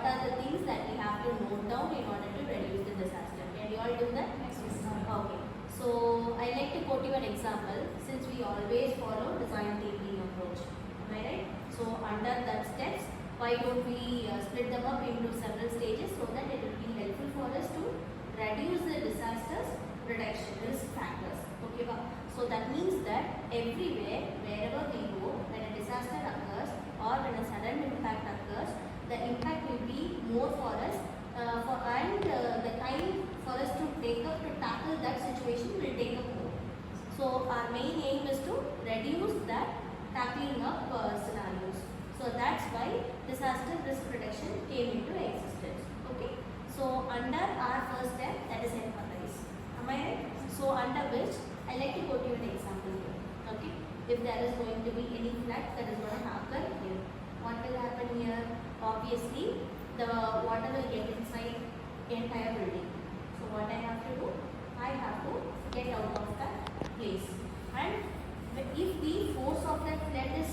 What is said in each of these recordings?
what are the things that we have to note down in order to reduce the disaster. Can you all do that? Yes. Okay. So I like to quote you an example, since we always follow design thinking approach. Am I right? So under that steps, why don't we split them up into several stages so that it will be helpful for us to reduce the disasters reduction risk factors. Okay, so that means that everywhere, wherever we go, when a disaster occurs or when a sudden impact occurs, the impact will be more for us, the time for us to take up to tackle that situation will take up more. So our main aim is to reduce that tackling up scenarios. So that's why disaster risk reduction came into existence. Okay. So under our first step, that is empathize. Am I right? So under which I like to quote you an example here. Okay. If there is going to be any flood that is going to happen here, what will happen here? Obviously, the water will get inside the entire building. So what I have to do? I have to get out of that place. And if the force of that flood is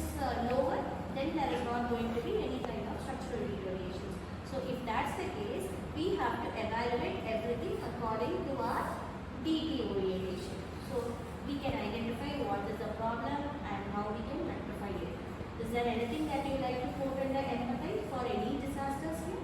lower, then there is not going to be any kind of structural deteriorations. So if that's the case, we have to evaluate everything according to our DT orientation. So we can identify what is the problem and how we can rectify it. Is there anything that you like to quote under empathy for any disasters here?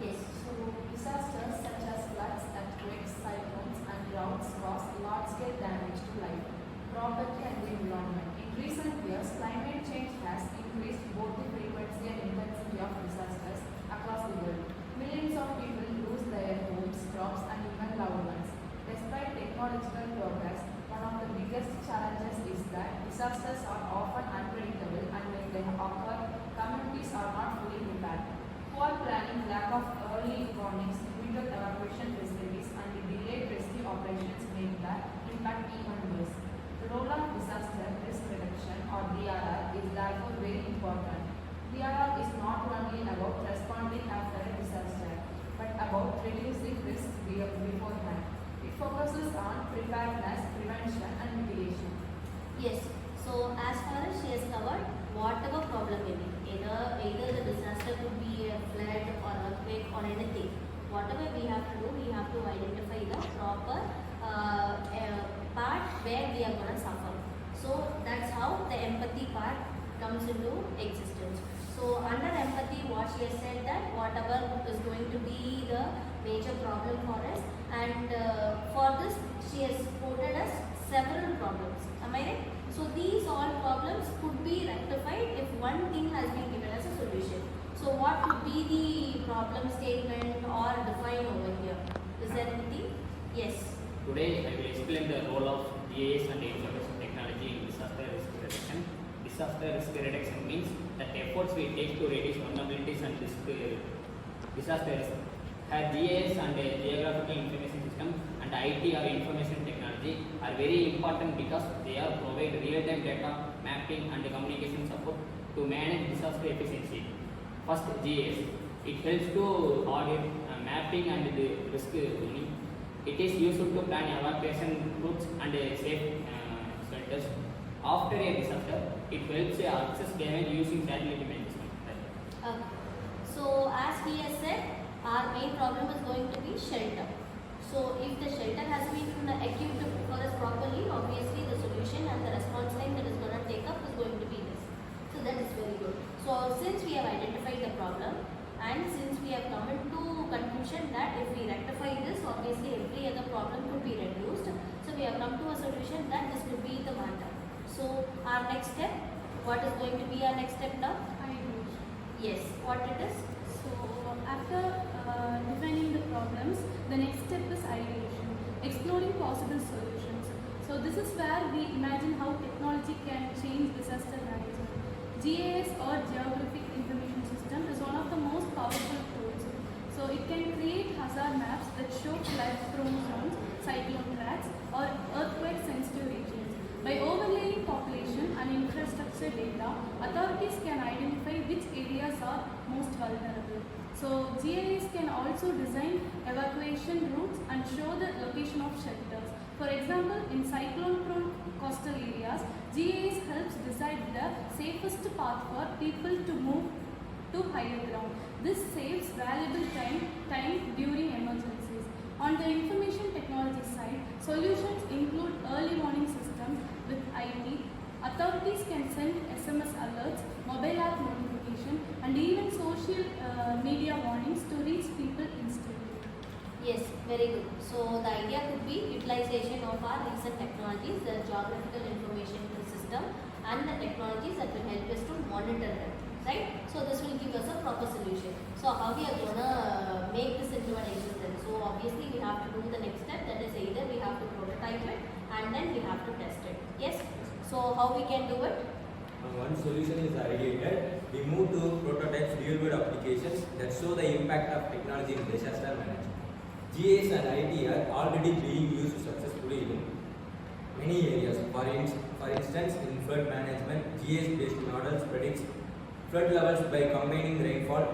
Yes. So disasters such as floods, earthquakes, cyclones and droughts cause large-scale damage to life, property and the environment. In recent years, climate change has increased both the frequency and intensity of disasters across the world. Millions of people lose their homes, crops and even loved ones. Despite technological progress, one of the biggest challenges is that disasters are often unpredictable, and when they occur, communities are not fully prepared. Poor planning, lack of early warnings, limited evacuation facilities and the delayed rescue operations make the impact even worse. The role of disaster risk reduction or DRR is therefore very important. DRR is not only about responding after a disaster, but about reducing risks beforehand. It focuses on preparedness, prevention and mitigation. Yes. So as far as she has covered, whatever problem may be, either the disaster could be a flood or earthquake or anything, whatever we have to do, we have to identify the proper part where we are going to suffer. So that's how the empathy part comes into existence. So under empathy, what she has said that whatever is going to be the major problem for us, and for this she has quoted us several problems. Am I right? So these all problems could be rectified if one thing has been given as a solution. So what could be the problem statement or define over here? Is there anything? Yes. Today I will explain the role of GIS and information technology in disaster risk reduction. Disaster risk reduction means that efforts we take to reduce vulnerabilities and disaster risk. Here GIS and Geographic Information Systems and IT or information technology are very important because they are provide real-time data, mapping and communication support to manage disaster efficiency. First, GIS. It helps to audit mapping and the risk zoning. It is used to plan evacuation routes and safe shelters. After a disaster, it helps access damage using satellite management. Okay. So as he has said, our main problem is going to be shelter. So if the shelter has been equipped for us properly, obviously the solution and the response time that is going to take up is going to be this. So that is very good. So since we have identified the problem and since we have come into conclusion that if we rectify this, obviously every other problem could be reduced. So we have come to a solution that this could be the matter. So our next step, what is going to be our next step now? Ideation. Yes, what it is? So after defining the problems, the next step is ideation, exploring possible solutions. So this is where we imagine how technology can change disaster management. GIS or Geographic Information System is one of the most powerful tools. So it can create hazard maps that show flood-prone zones, cyclone tracks or earthquake-sensitive regions. By overlaying population and infrastructure data, authorities can identify which areas are most vulnerable. So GIS can also design evacuation routes and show the location of shelters. For example, in cyclone-prone coastal areas, GIS helps decide the safest path for people to move to to higher ground. This saves valuable time during emergencies. On the information technology side, solutions include early warning systems with IT. Authorities can send SMS alerts, mobile app notification, and even social media warnings to reach people instantly. Yes, very good. So the idea could be utilization of our recent technologies, the geographical information system, and the technologies that will help us to monitor them, right? So this will give us a proper solution. So how we are gonna make this into an existence? So obviously we have to do the next step, that is either we have to prototype it and then we have to test it. Yes. So how we can do it? One solution is ideated. We move to prototypes real-world applications that show the impact of technology in disaster management. GIS and IT are already being used successfully in many areas. For instance, in flood management, GIS-based models predicts flood levels by combining rainfall,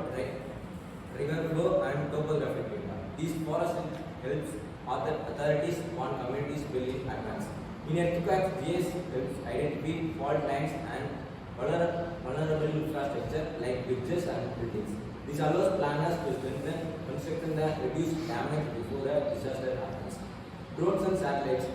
river flow, and topographic data. These forests helps authorities on communities well in advance. In earthquakes, GIS helps identify fault lines and vulnerable infrastructure like bridges and buildings. This allows planners to strengthen construction and reduce damage before a disaster happens. Drones and satellites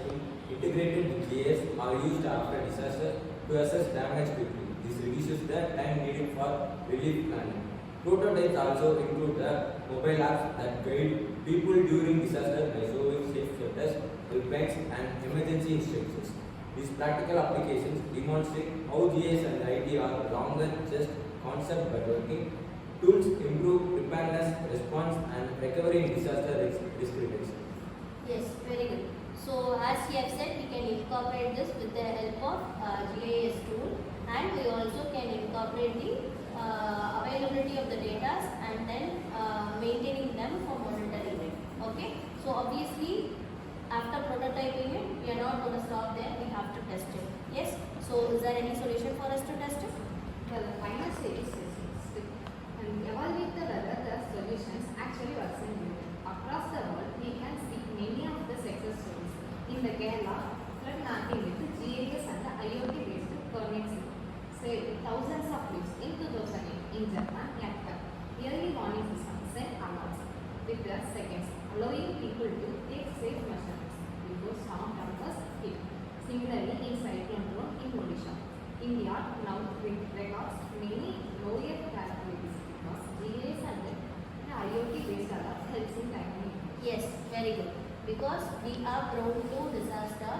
integrated with GIS are used after disaster to assess damage quickly. This reduces the time needed for relief planning. Prototypes also include the mobile apps that guide people during disaster by showing safe shelters, helplines, and emergency instructions. These practical applications demonstrate how GIS and IT are longer just concept but working. Tools improve preparedness, response, and recovery in disaster risk reduction. Yes, very good. So as you have said, we can incorporate this with the help of GIS tool, and we also can incorporate the availability of the data and then maintaining them for monitoring it. Okay. So obviously, after prototyping it, we are not going to stop there. We have to test it. Yes. So is there any solution for us to test it? Well, the final stage is testing and evaluate whether the solutions actually works in real life. Across the world, we can see many of the success stories. In the Kerala, flood mapping with the GIS and the IoT-based coordinates saved thousands of lives. In 2008, in Japan, early warning system sent alerts with the seconds, allowing people to take safe measurements before storm towers hit. Similarly, in cyclone zone in Odisha, India now records many lower capabilities because GIS and the IoT-based alert helps in timing. Yes, very good. Because we are prone to disaster,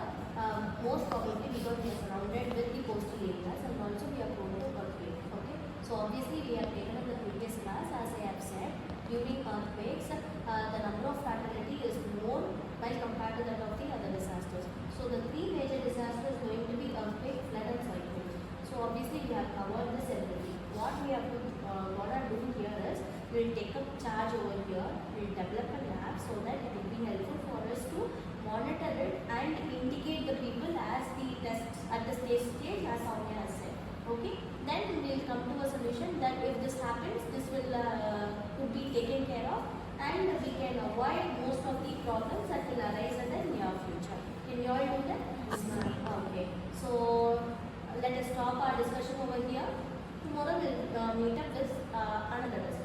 most probably because we are surrounded with the coastal areas, and also we are prone to earthquake. Okay, so obviously we have taken up the previous class, as I have said, during earthquakes, the number of fatality is more when compared to that of the other disasters. So the three major disasters going to be earthquake, flood, and cyclone. So obviously we have covered this everything. What we have to do here is we will take up charge over here. We will develop a lab so that it will be helpful for us to monitor it and indicate the people as the tests at the stage as Soumya has said. Okay. Then we will come to a solution that if this happens, this will could be taken care of, and we can avoid most of the problems that will arise in the near future. Can you all do that? Yes, ma'am. Okay. So let us stop our discussion over here. Tomorrow we'll meet up with another discussion.